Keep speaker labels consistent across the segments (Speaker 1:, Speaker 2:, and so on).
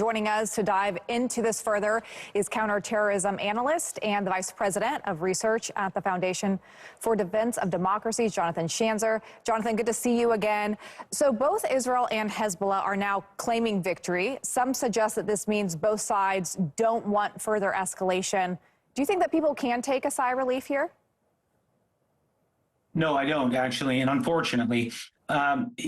Speaker 1: Joining us to dive into this further is counterterrorism analyst and the vice president of research at the Foundation for Defense of Democracy, Jonathan Schanzer. Jonathan, good to see you again. So both Israel and Hezbollah are now claiming victory. Some suggest that this means both sides don't want further escalation. Do you think that people can take a sigh of relief here?
Speaker 2: No, I don't, actually. And unfortunately,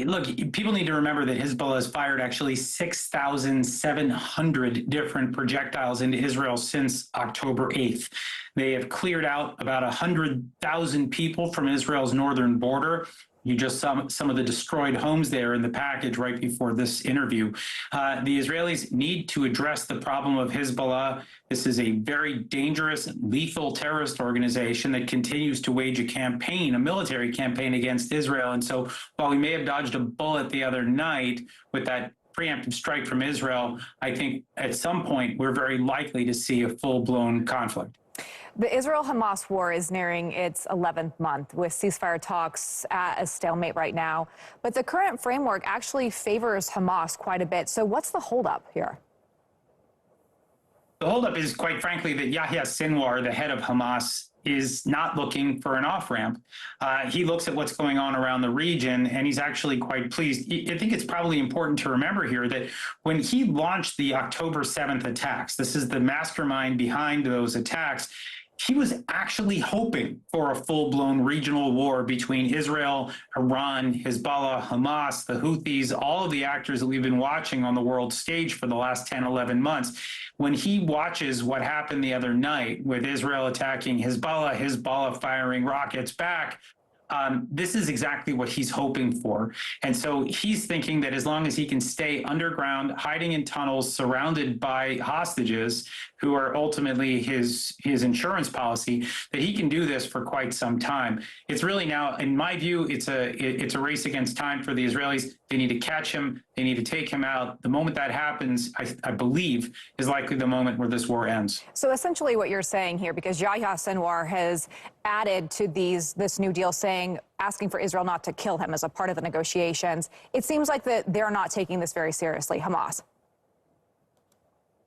Speaker 2: look, people need to remember that Hezbollah has fired actually 6,700 different projectiles into Israel since October 8th. They have cleared out about 100,000 people from Israel's northern border. You just saw some of the destroyed homes there in the package right before this interview. The Israelis need to address the problem of Hezbollah. This is a very dangerous, lethal terrorist organization that continues to wage a campaign, a military campaign against Israel. And so while we may have dodged a bullet the other night with that preemptive strike from Israel, I think at some point we're very likely to see a full-blown conflict.
Speaker 1: The Israel-Hamas war is nearing its 11th month, with ceasefire talks at a stalemate right now. But the current framework actually favors Hamas quite a bit. So what's the holdup here?
Speaker 2: The holdup is, quite frankly, that Yahya Sinwar, the head of Hamas, is not looking for an off-ramp. He looks at what's going on around the region, and he's actually quite pleased. I think it's probably important to remember here that when he launched the October 7th attacks, this is the mastermind behind those attacks, he was actually hoping for a full-blown regional war between Israel, Iran, Hezbollah, Hamas, the Houthis, all of the actors that we've been watching on the world stage for the last 10, 11 months. When he watches what happened the other night with Israel attacking Hezbollah firing rockets back, this is exactly what he's hoping for. And so he's thinking that as long as he can stay underground, hiding in tunnels, surrounded by hostages who are ultimately his insurance policy, that he can do this for quite some time. It's really now, in my view, it's a race against time for the Israelis. They need to catch him. They need to take him out. The moment that happens, I believe, is likely the moment where this war ends.
Speaker 1: So essentially what you're saying here, because Yahya Sinwar has added to this new deal asking for Israel not to kill him as a part of the negotiations, it seems like that they're not taking this very seriously, Hamas.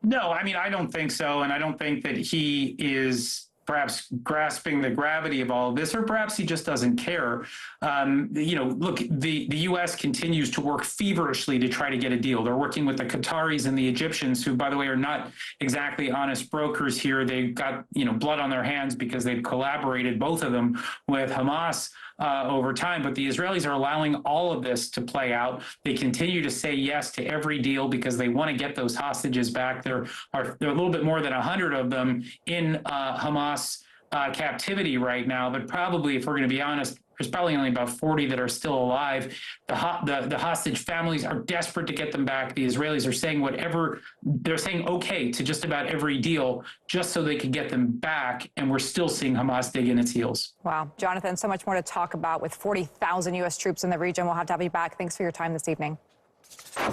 Speaker 2: No, I mean, I don't think so. And I don't think that he is perhaps grasping the gravity of all of this, or perhaps he just doesn't care. Look, the U.S. continues to work feverishly to try to get a deal. They're working with the Qataris and the Egyptians, who, by the way, are not exactly honest brokers here. They've got, blood on their hands because they've collaborated, both of them, with Hamas over time. But the Israelis are allowing all of this to play out. They continue to say yes to every deal because they want to get those hostages back. There are a little bit more than 100 of them in Hamas captivity right now, but probably, if we're going to be honest, there's probably only about 40 that are still alive. The hostage families are desperate to get them back. The Israelis are saying they're saying okay to just about every deal just so they can get them back, and we're still seeing Hamas dig in its heels.
Speaker 1: Wow. Jonathan, so much more to talk about with 40,000 U.S. troops in the region. We'll have to have you back. Thanks for your time this evening.